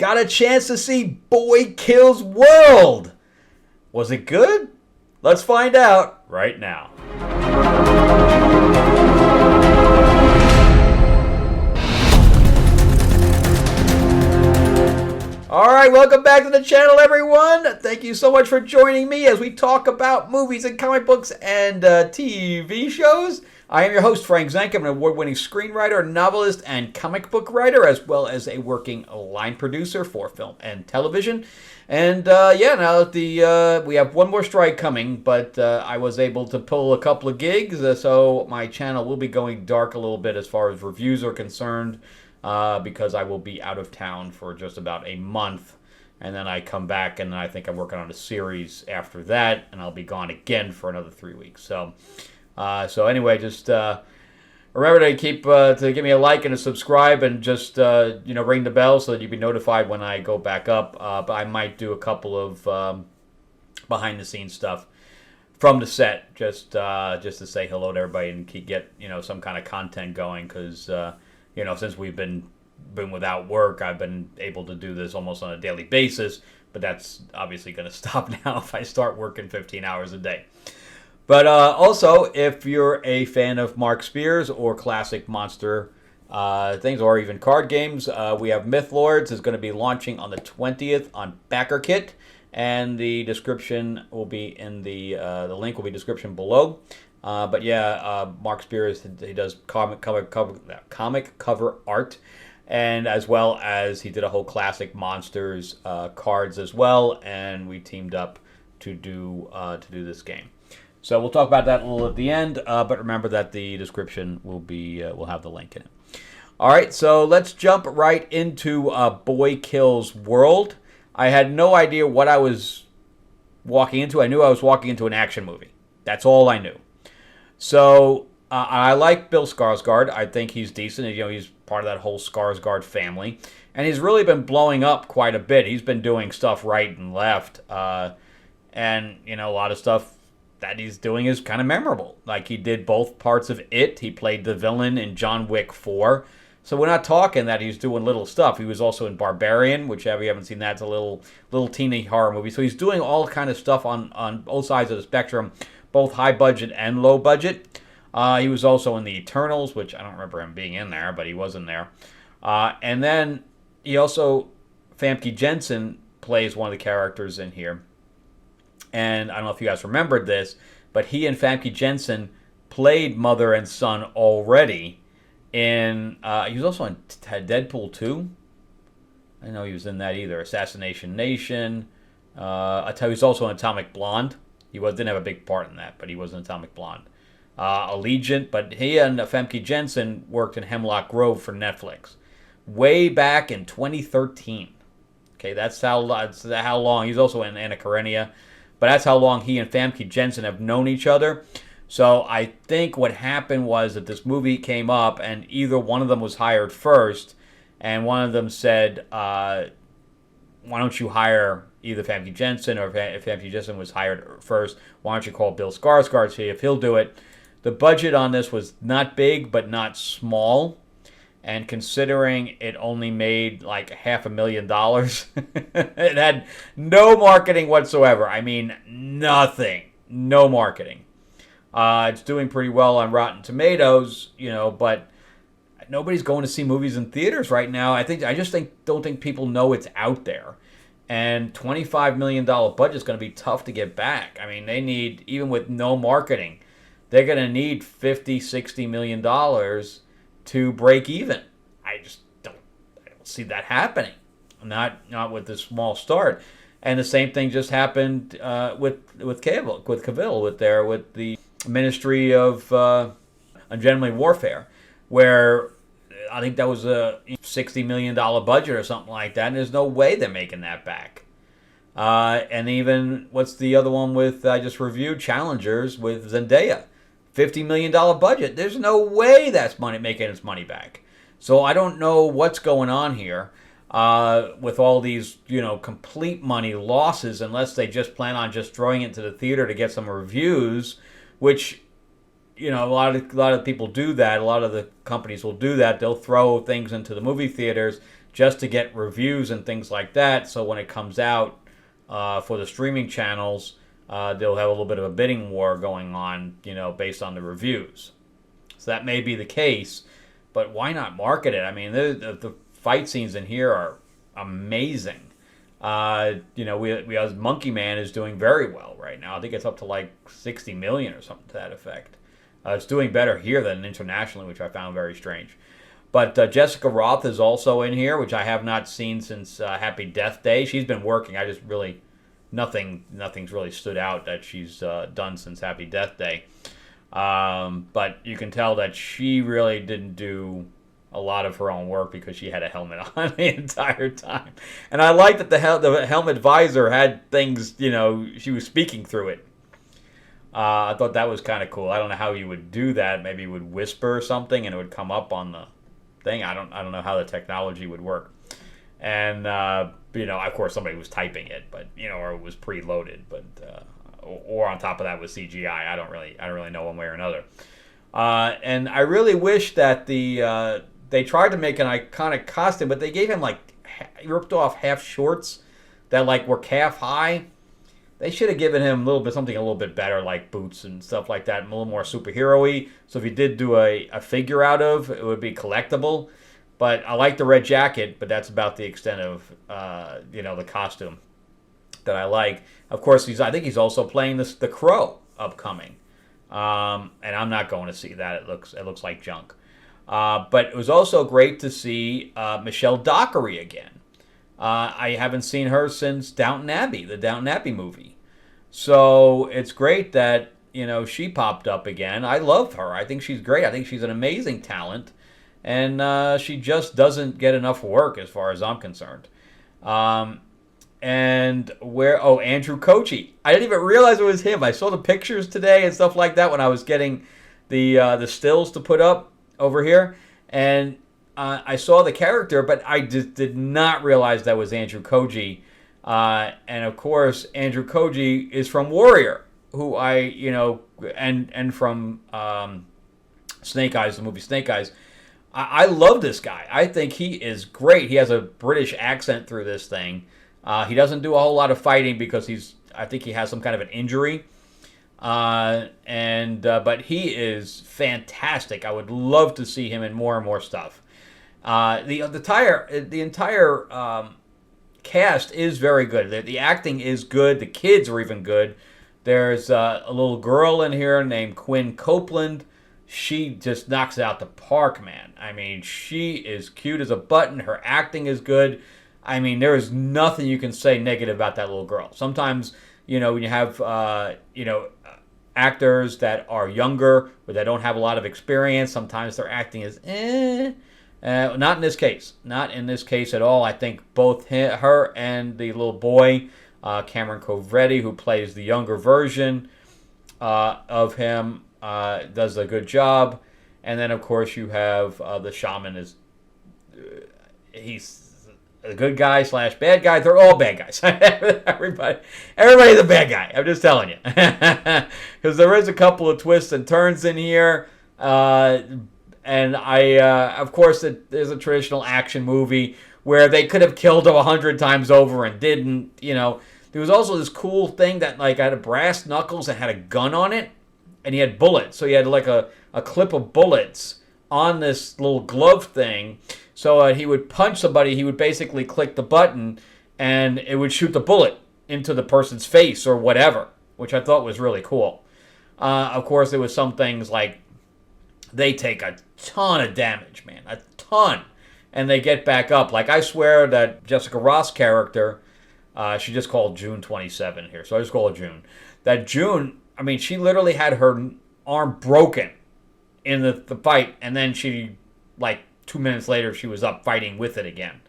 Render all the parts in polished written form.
got a chance to see Boy Kills World. Was it good? Let's find out right now. Alright, welcome back to the channel, everyone. Thank you so much for joining me as we talk about movies and comic books and TV shows. I am your host, Frank Zank. I'm an award-winning screenwriter, novelist, and comic book writer, as well as a working line producer for film and television. And now that we have one more strike coming, but I was able to pull a couple of gigs, so my channel will be going dark a little bit as far as reviews are concerned. Because I will be out of town for just about a month, and then I come back, and then I think I'm working on a series after that, and I'll be gone again for another 3 weeks. So anyway, just remember to to give me a like and a subscribe, and just ring the bell so that you'll be notified when I go back up. But I might do a couple of behind the scenes stuff from the set, just to say hello to everybody and get some kind of content going, because. Since we've been without work, I've been able to do this almost on a daily basis, but that's obviously going to stop now if I start working 15 hours a day. But also, if you're a fan of Mark Spears or classic monster things, or even card games, we have Myth Lords is going to be launching on the 20th on BackerKit, and the description will be in the link will be description below. Mark Spears, he does comic cover art, and as well as he did a whole classic monsters cards as well, and we teamed up to do this game. So we'll talk about that a little at the end, but remember that the description will have the link in it. All right, so let's jump right into Boy Kills World. I had no idea what I was walking into. I knew I was walking into an action movie. That's all I knew. So I like Bill Skarsgård. I think he's decent. He's part of that whole Skarsgård family, and he's really been blowing up quite a bit. He's been doing stuff right and left, and a lot of stuff that he's doing is kind of memorable. Like, he did both parts of It. He played the villain in John Wick 4. So we're not talking that he's doing little stuff. He was also in Barbarian, which if you haven't seen that, it's a little teeny horror movie. So he's doing all kind of stuff on both sides of the spectrum, both high budget and low budget. He was also in The Eternals, which I don't remember him being in there, but he was in there. And then he also, Famke Janssen plays one of the characters in here. And I don't know if you guys remembered this, but he and Famke Janssen played mother and son already in, he was also in Deadpool 2. I didn't know he was in that either. Assassination Nation. He was also in Atomic Blonde. He didn't have a big part in that, but he was in Atomic Blonde. Allegiant, but he and Famke Janssen worked in Hemlock Grove for Netflix way back in 2013. Okay, that's how long. He's also in Anna Karenina, but that's how long he and Famke Janssen have known each other. So I think what happened was that this movie came up, and either one of them was hired first, and one of them said, why don't you hire either Famke Janssen, or if Famke Janssen was hired first, why don't you call Bill Skarsgård, see if he'll do it. The budget on this was not big, but not small. And considering it only made like $500,000, it had no marketing whatsoever. I mean, nothing. No marketing. It's doing pretty well on Rotten Tomatoes, but nobody's going to see movies in theaters right now. I just don't think people know it's out there. And $25 million budget is going to be tough to get back. I mean, they need, even with no marketing, they're going to need $50-60 million to break even. I don't see that happening. Not with this small start. And the same thing just happened with Cavill, with the Ministry of Ungendered Warfare, where I think that was a $60 million budget or something like that, and there's no way they're making that back. And even, what's the other one with, I just reviewed, Challengers with Zendaya. $50 million budget. There's no way that's making its money back. So I don't know what's going on here with all these, complete money losses, unless they just plan on just throwing it to the theater to get some reviews, which, a lot of people do that. A lot of the companies will do that. They'll throw things into the movie theaters just to get reviews and things like that. So when it comes out for the streaming channels, they'll have a little bit of a bidding war going on, based on the reviews. So that may be the case, but why not market it? I mean, the fight scenes in here are amazing. We as Monkey Man is doing very well right now. I think it's up to like 60 million or something to that effect. It's doing better here than internationally, which I found very strange. But Jessica Roth is also in here, which I have not seen since Happy Death Day. She's been working. I just really nothing's really stood out that she's done since Happy Death Day. But you can tell that she really didn't do a lot of her own work because she had a helmet on the entire time. And I like that the helmet visor had things, she was speaking through it. I thought that was kind of cool. I don't know how you would do that. Maybe you would whisper something and it would come up on the thing. I don't know how the technology would work. And, of course somebody was typing it, but, or it was preloaded, but, or on top of that was CGI. I don't really know one way or another. And I really wish that they tried to make an iconic costume, but they gave him ripped off half shorts that were calf high. They should have given him something a little bit better, like boots and stuff like that, and a little more superhero-y. So if you did do a figure out of, it would be collectible. But I like the red jacket, but that's about the extent of the costume that I like. Of course, I think he's also playing the Crow upcoming, and I'm not going to see that. It looks like junk. But it was also great to see Michelle Dockery again. I haven't seen her since Downton Abbey, the Downton Abbey movie. So it's great that she popped up again. I love her. I think she's great. I think she's an amazing talent, and she just doesn't get enough work as far as I'm concerned. And Andrew Kochi. I didn't even realize it was him. I saw the pictures today and stuff like that when I was getting the stills to put up over here, and I saw the character, but I just did not realize that was Andrew Koji. And of course, Andrew Koji is from Warrior, who and from Snake Eyes, the movie Snake Eyes. I love this guy. I think he is great. He has a British accent through this thing. He doesn't do a whole lot of fighting because I think he has some kind of an injury. But he is fantastic. I would love to see him in more and more stuff. The entire cast is very good. The acting is good. The kids are even good. There's a little girl in here named Quinn Copeland. She just knocks it out the park, man. I mean, she is cute as a button. Her acting is good. I mean, there is nothing you can say negative about that little girl. Sometimes, when you have, actors that are younger or that don't have a lot of experience, sometimes their acting is not in this case. Not in this case at all. I think both her and the little boy, Cameron Covretti, who plays the younger version of him, does a good job. And then, of course, you have the shaman he's a good guy / bad guy. They're all bad guys. Everybody's a bad guy. I'm just telling you. Because there is a couple of twists and turns in here. And of course, there's a traditional action movie where they could have killed him 100 times over and didn't. There was also this cool thing that had a brass knuckles and had a gun on it. And he had bullets. So he had a clip of bullets on this little glove thing. So he would punch somebody, he would basically click the button, and it would shoot the bullet into the person's face or whatever, which I thought was really cool. Of course, there was some things like they take a ton of damage, man, a ton, and they get back up. Like, I swear that Jessica Roth's character, she just called June 27 here, so I just call her June. That June, I mean, she literally had her arm broken in the fight, and then she, 2 minutes later, she was up fighting with it again.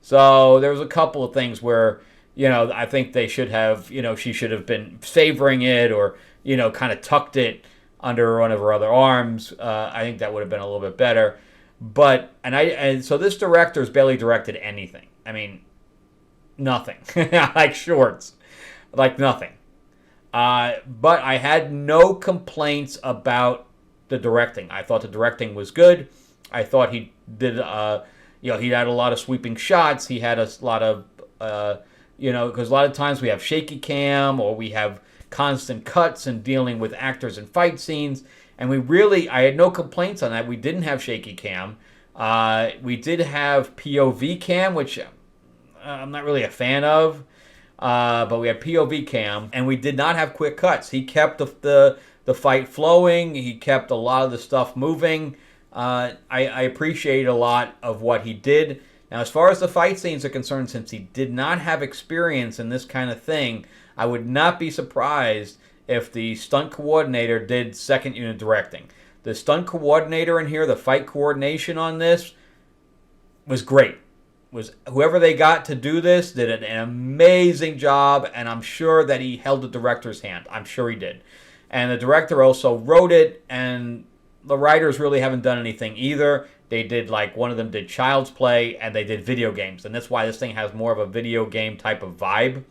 So there was a couple of things where, I think they should have, she should have been favoring it or, kind of tucked it under one of her other arms. I think that would have been a little bit better. But, so this director's barely directed anything. I mean, nothing. Like shorts. Like nothing. But I had no complaints about the directing. I thought the directing was good. I thought he did, he had a lot of sweeping shots. He had a lot of, because a lot of times we have shaky cam or we have constant cuts and dealing with actors and fight scenes. And I had no complaints on that. We didn't have shaky cam. We did have POV cam, which I'm not really a fan of. But we had POV cam, and we did not have quick cuts. He kept the fight flowing. He kept a lot of the stuff moving. I appreciate a lot of what he did. Now, as far as the fight scenes are concerned, since he did not have experience in this kind of thing, I would not be surprised if the stunt coordinator did second unit directing. The stunt coordinator in here, the fight coordination on this, was great. Whoever they got to do this did an amazing job, and I'm sure that he held the director's hand. I'm sure he did. And the director also wrote it, and the writers really haven't done anything either. They did, one of them did Child's Play, and they did video games, and that's why this thing has more of a video game type of vibe.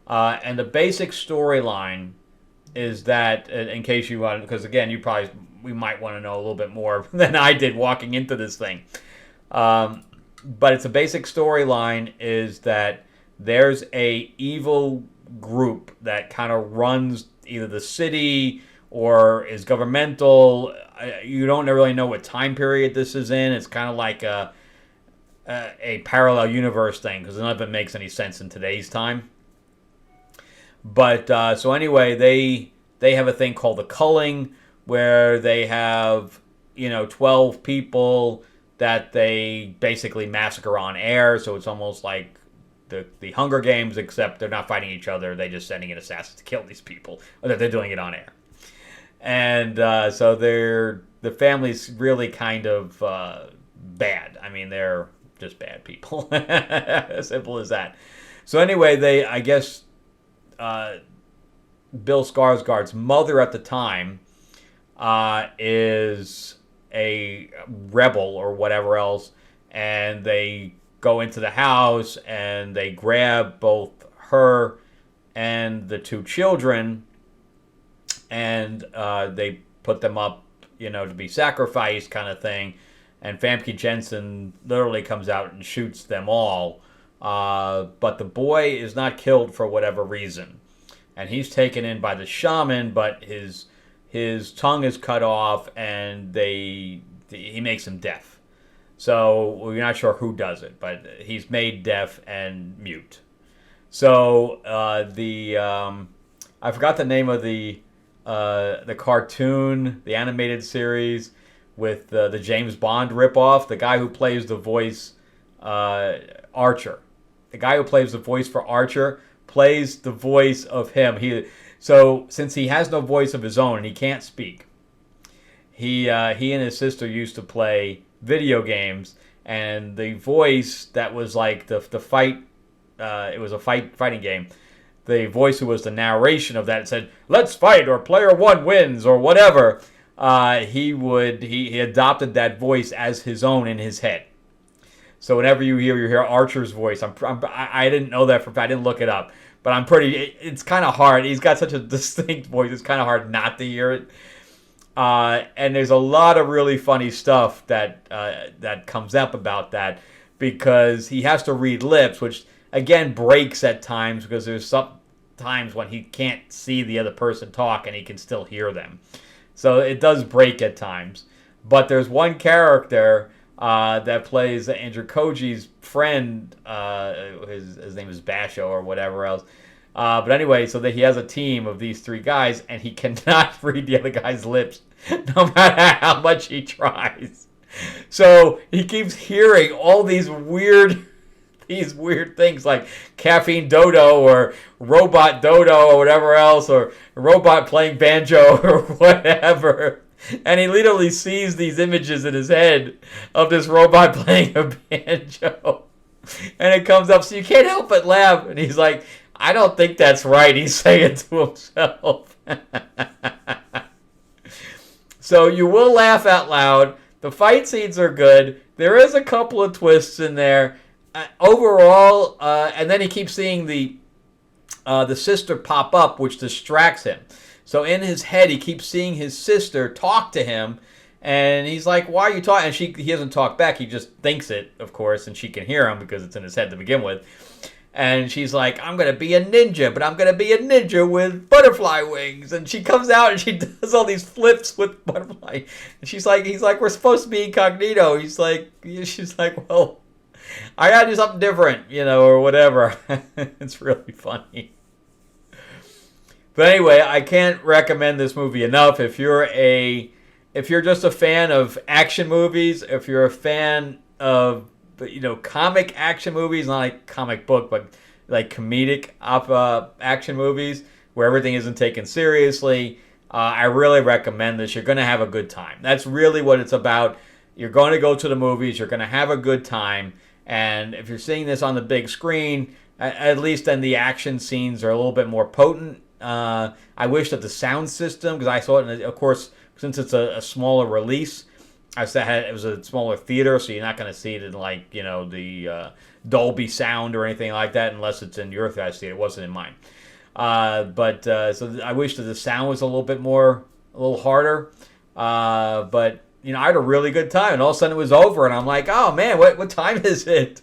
And the basic storyline is that, in case you want, because again, we might want to know a little bit more than I did walking into this thing. But it's a basic storyline is that there's a evil group that kind of runs either the city or is governmental. You don't really know what time period this is in. It's kind of like a parallel universe thing because none of it makes any sense in today's time. But so anyway, they have a thing called the culling where they have 12 people that they basically massacre on air. So it's almost like the Hunger Games, except they're not fighting each other. They're just sending in assassins to kill these people. Or they're doing it on air. And so the family's really kind of bad. I mean, they're just bad people. As simple as that. So anyway, I guess Bill Skarsgård's mother at the time is a rebel or whatever else, and they go into the house and they grab both her and the two children, and they put them up, to be sacrificed kind of thing. And Famke Jensen literally comes out and shoots them all. But the boy is not killed for whatever reason. And he's taken in by the shaman, but his tongue is cut off, and he makes him deaf. So we're not sure who does it, but he's made deaf and mute. So I forgot the name of the cartoon, the animated series with the James Bond ripoff. The guy who plays the voice Archer, the guy who plays the voice for Archer plays the voice of him. So since he has no voice of his own and he can't speak, he and his sister used to play video games, and the voice that was like the fight, it was a fighting game. The voice who was the narration of that said, "Let's fight," or "Player one wins," or whatever. He adopted that voice as his own in his head. So whenever you hear Archer's voice, I didn't know that I didn't look it up, but it's kind of hard. He's got such a distinct voice. It's kind of hard not to hear it. And there's a lot of really funny stuff that comes up about that, because he has to read lips, which again breaks at times because there's some times when he can't see the other person talk and he can still hear them. So it does break at times. But there's one character that plays Andrew Koji's friend. His name is Basho or whatever else. But anyway, so that he has a team of these three guys, and he cannot read the other guy's lips, no matter how much he tries. So he keeps hearing all these weird things like caffeine dodo or robot dodo or whatever else, or robot playing banjo or whatever. And he literally sees these images in his head of this robot playing a banjo. And it comes up, so you can't help but laugh. And he's like, "I don't think that's right," he's saying to himself. So you will laugh out loud. The fight scenes are good. There is a couple of twists in there. Overall, and then he keeps seeing the sister pop up, which distracts him. So in his head, he keeps seeing his sister talk to him, And he's like, why are you talking? And he doesn't talk back. He just thinks it, of course, and she can hear him because it's in his head to begin with. And she's like, I'm going to be a ninja, but I'm going to be a ninja with butterfly wings. And she comes out and she does all these flips with butterfly. And he's like, we're supposed to be incognito. She's like, well, I got to do something different, or whatever. It's really funny. But anyway, I can't recommend this movie enough. If you're just a fan of action movies, if you're a fan of comic action movies, not like comic book, but like comedic action movies where everything isn't taken seriously, I really recommend this. You're going to have a good time. That's really what it's about. You're going to go to the movies. You're going to have a good time. And if you're seeing this on the big screen, at least then the action scenes are a little bit more potent. I wish that the sound system, because I saw it, of course, since it's a smaller release, it was a smaller theater, so you're not going to see it in the Dolby sound or anything like that, unless it's in your theater. It wasn't in mine. So I wish that the sound was a little harder. But I had a really good time, and all of a sudden it was over, and I'm like, oh man, what time is it?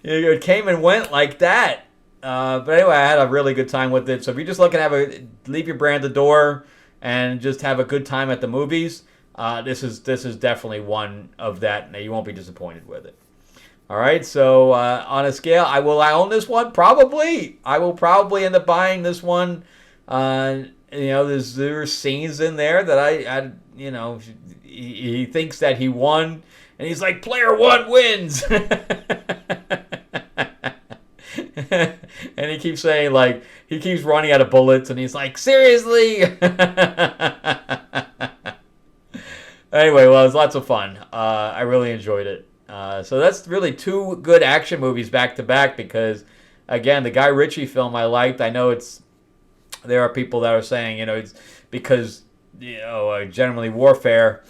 It came and went like that. But anyway, I had a really good time with it. So if you're just looking to leave your brand at the door and just have a good time at the movies, this is definitely one of that. Now, you won't be disappointed with it. All right, so on a scale, I own this one? Probably. I will probably end up buying this one. There's scenes in there that he thinks that he won, and he's like, player one wins. And he keeps saying, he keeps running out of bullets, and he's like, seriously? Anyway, well, it was lots of fun. I really enjoyed it. So that's really two good action movies back to back because, again, the Guy Ritchie film I liked. I know there are people that are saying, it's because, generally warfare,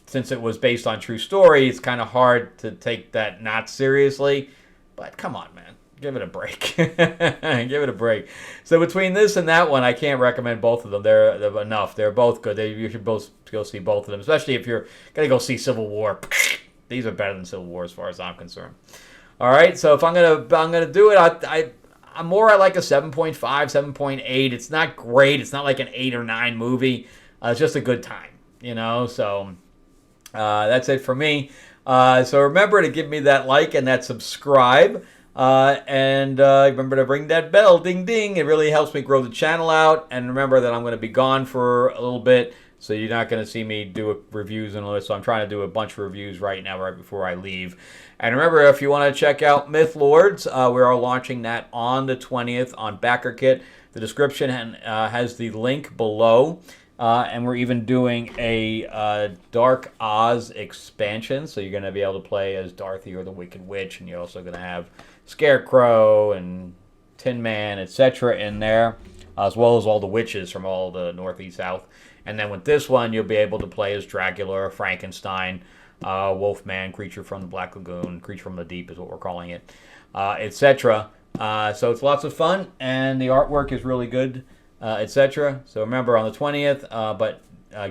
since it was based on true story, it's kind of hard to take that not seriously. But come on, man. Give it a break. Give it a break. So between this and that one, I can't recommend both of them. They're enough. They're both good. You should both go see both of them, especially if you're going to go see Civil War. These are better than Civil War as far as I'm concerned. All right, so if I'm gonna do it, I'm more at like a 7.5, 7.8. It's not great. It's not like an 8 or 9 movie. It's just a good time, So that's it for me. So remember to give me that like and that subscribe. And remember to ring that bell, ding ding. It really helps me grow the channel out. And remember that I'm going to be gone for a little bit, so you're not going to see me do reviews and all this. So I'm trying to do a bunch of reviews right now, right before I leave. And remember, if you want to check out Myth Lords, we are launching that on the 20th on BackerKit. The description has the link below. And we're even doing a Dark Oz expansion, so you're going to be able to play as Dorothy or the Wicked Witch, and you're also going to have Scarecrow and Tin Man, etc. in there, as well as all the witches from all the Northeast South. And then with this one, you'll be able to play as Dracula, Frankenstein, Wolfman, Creature from the Black Lagoon, Creature from the Deep is what we're calling it, etc. So it's lots of fun, and the artwork is really good, etc. So remember, on the 20th, but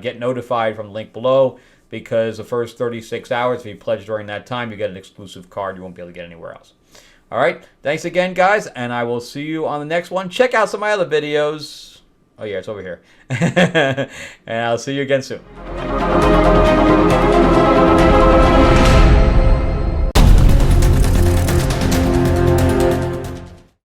get notified from the link below, because the first 36 hours, if you pledge during that time, you get an exclusive card you won't be able to get anywhere else. All right, thanks again, guys, and I will see you on the next one. Check out some of my other videos. Oh, yeah, it's over here. And I'll see you again soon.